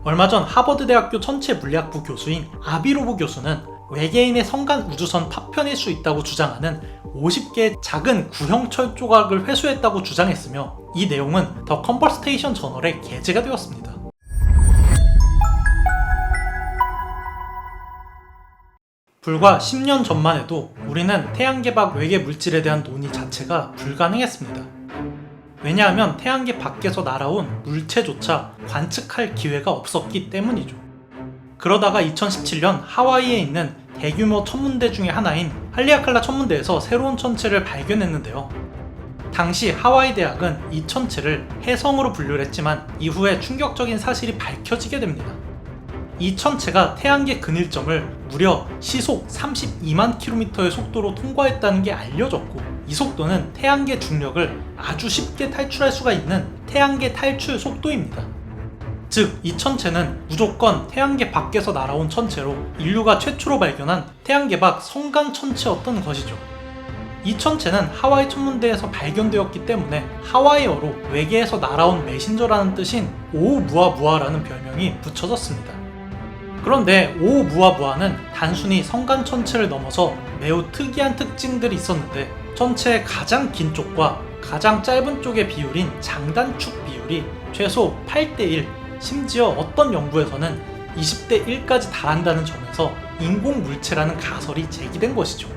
얼마 전 하버드대학교 천체물리학부 교수인 아비로브 교수는 외계인의 성간 우주선 파편일 수 있다고 주장하는 50개의 작은 구형 철 조각을 회수했다고 주장했으며 이 내용은 더 컨버스테이션 저널에 게재가 되었습니다. 불과 10년 전만 해도 우리는 태양계 밖 외계 물질에 대한 논의 자체가 불가능했습니다. 왜냐하면 태양계 밖에서 날아온 물체조차 관측할 기회가 없었기 때문이죠. 그러다가 2017년 하와이에 있는 대규모 천문대 중에 하나인 할리아칼라 천문대에서 새로운 천체를 발견했는데요. 당시 하와이 대학은 이 천체를 혜성으로 분류를 했지만 이후에 충격적인 사실이 밝혀지게 됩니다. 이 천체가 태양계 근일점을 무려 시속 32만 km의 속도로 통과했다는 게 알려졌고, 이 속도는 태양계 중력을 아주 쉽게 탈출할 수가 있는 태양계 탈출 속도입니다. 즉, 이 천체는 무조건 태양계 밖에서 날아온 천체로 인류가 최초로 발견한 태양계 밖 성간 천체였던 것이죠. 이 천체는 하와이 천문대에서 발견되었기 때문에 하와이어로 외계에서 날아온 메신저라는 뜻인 오우무아무아라는 별명이 붙여졌습니다. 그런데 오우무아무아는 단순히 성간 천체를 넘어서 매우 특이한 특징들이 있었는데, 천체의 가장 긴 쪽과 가장 짧은 쪽의 비율인 장단축 비율이 최소 8대1, 심지어 어떤 연구에서는 20대 1까지 달한다는 점에서 인공물체라는 가설이 제기된 것이죠.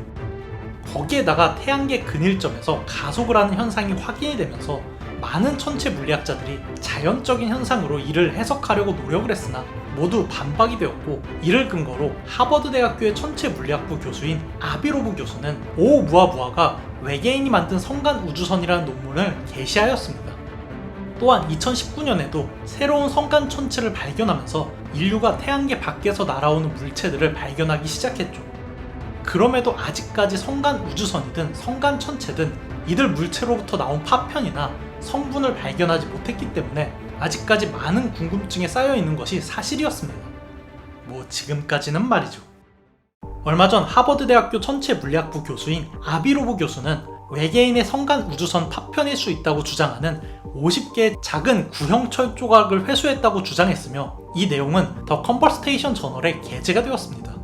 거기에다가 태양계 근일점에서 가속을 하는 현상이 확인이 되면서 많은 천체 물리학자들이 자연적인 현상으로 이를 해석하려고 노력을 했으나 모두 반박이 되었고, 이를 근거로 하버드 대학교의 천체 물리학부 교수인 아비로브 교수는 오우무아무아가 외계인이 만든 성간 우주선이라는 논문을 게시하였습니다. 또한 2019년에도 새로운 성간 천체를 발견하면서 인류가 태양계 밖에서 날아오는 물체들을 발견하기 시작했죠. 그럼에도 아직까지 성간 우주선이든 성간 천체든 이들 물체로부터 나온 파편이나 성분을 발견하지 못했기 때문에 아직까지 많은 궁금증에 쌓여있는 것이 사실이었습니다. 지금까지는 말이죠. 얼마 전 하버드 대학교 천체물리학부 교수인 아비로브 교수는 외계인의 성간 우주선 파편일 수 있다고 주장하는 50개의 작은 구형 철 조각을 회수했다고 주장했으며 이 내용은 더 컨버스테이션 저널에 게재가 되었습니다.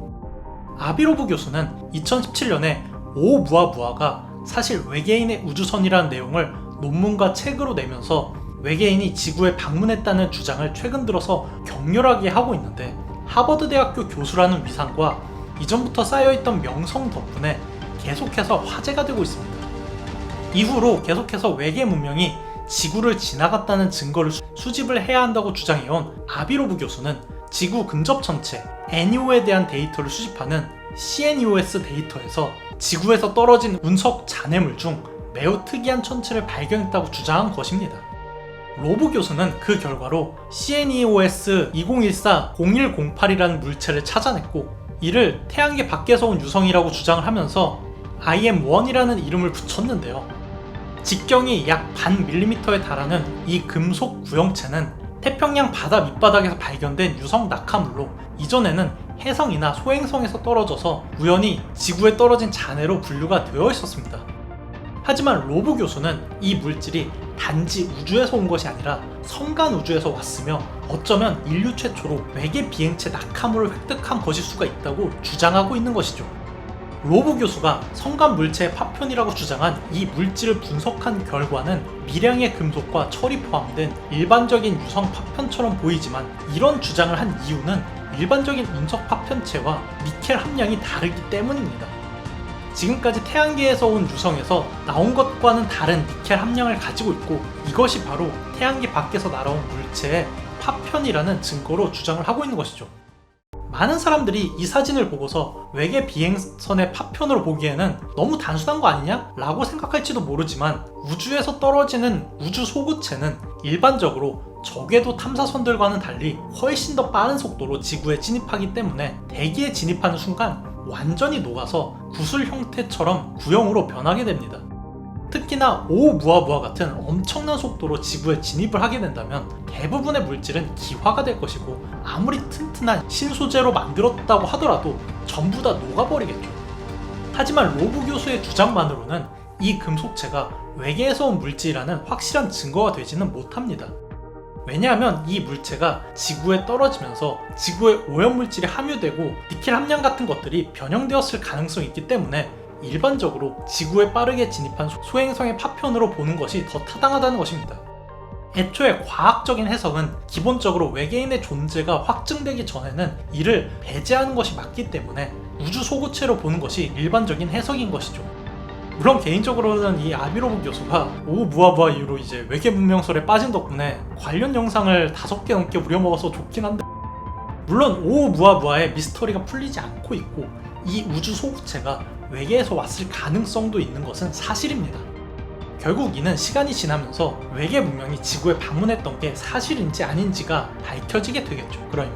아비로브 교수는 2017년에 오우무아무아가 사실 외계인의 우주선이라는 내용을 논문과 책으로 내면서 외계인이 지구에 방문했다는 주장을 최근 들어서 격렬하게 하고 있는데, 하버드 대학교 교수라는 위상과 이전부터 쌓여있던 명성 덕분에 계속해서 화제가 되고 있습니다. 이후로 계속해서 외계 문명이 지구를 지나갔다는 증거를 수집을 해야 한다고 주장해온 아비로브 교수는 지구 근접 천체 NEO에 대한 데이터를 수집하는 CNEOS 데이터에서 지구에서 떨어진 운석 잔해물 중 매우 특이한 천체를 발견했다고 주장한 것입니다. 로브 교수는 그 결과로 CNEOS 2014-0108이라는 물체를 찾아냈고, 이를 태양계 밖에서 온 유성이라고 주장을 하면서 IM1이라는 이름을 붙였는데요. 직경이 약 반 밀리미터에 달하는 이 금속 구형체는 태평양 바다 밑바닥에서 발견된 유성 낙하물로 이전에는 혜성이나 소행성에서 떨어져서 우연히 지구에 떨어진 잔해로 분류가 되어 있었습니다. 하지만 로브 교수는 이 물질이 단지 우주에서 온 것이 아니라 성간 우주에서 왔으며 어쩌면 인류 최초로 외계 비행체 낙하물을 획득한 것일 수가 있다고 주장하고 있는 것이죠. 로브 교수가 성간 물체의 파편이라고 주장한 이 물질을 분석한 결과는 미량의 금속과 철이 포함된 일반적인 유성 파편처럼 보이지만, 이런 주장을 한 이유는 일반적인 운석 파편체와 니켈 함량이 다르기 때문입니다. 지금까지 태양계에서 온 유성에서 나온 것과는 다른 니켈 함량을 가지고 있고, 이것이 바로 태양계 밖에서 날아온 물체의 파편이라는 증거로 주장을 하고 있는 것이죠. 많은 사람들이 이 사진을 보고서 외계 비행선의 파편으로 보기에는 너무 단순한 거 아니냐? 라고 생각할지도 모르지만, 우주에서 떨어지는 우주 소구체는 일반적으로 적궤도 탐사선들과는 달리 훨씬 더 빠른 속도로 지구에 진입하기 때문에 대기에 진입하는 순간 완전히 녹아서 구슬 형태처럼 구형으로 변하게 됩니다. 특히나 오우무아무아 같은 엄청난 속도로 지구에 진입을 하게 된다면 대부분의 물질은 기화가 될 것이고, 아무리 튼튼한 신소재로 만들었다고 하더라도 전부 다 녹아버리겠죠. 하지만 로브 교수의 주장만으로는 이 금속체가 외계에서 온 물질이라는 확실한 증거가 되지는 못합니다. 왜냐하면 이 물체가 지구에 떨어지면서 지구에 오염물질이 함유되고 니켈 함량 같은 것들이 변형되었을 가능성이 있기 때문에 일반적으로 지구에 빠르게 진입한 소행성의 파편으로 보는 것이 더 타당하다는 것입니다. 애초에 과학적인 해석은 기본적으로 외계인의 존재가 확증되기 전에는 이를 배제하는 것이 맞기 때문에 우주 소구체로 보는 것이 일반적인 해석인 것이죠. 물론 개인적으로는 이 아비로브 교수가 오umu아무아 이후로 이제 외계 문명설에 빠진 덕분에 관련 영상을 5개 넘게 우려먹어서 좋긴 한데, 물론 오umu아무아의 미스터리가 풀리지 않고 있고 이 우주 소구체가 외계에서 왔을 가능성도 있는 것은 사실입니다. 결국 이는 시간이 지나면서 외계 문명이 지구에 방문했던 게 사실인지 아닌지가 밝혀지게 되겠죠. 그러면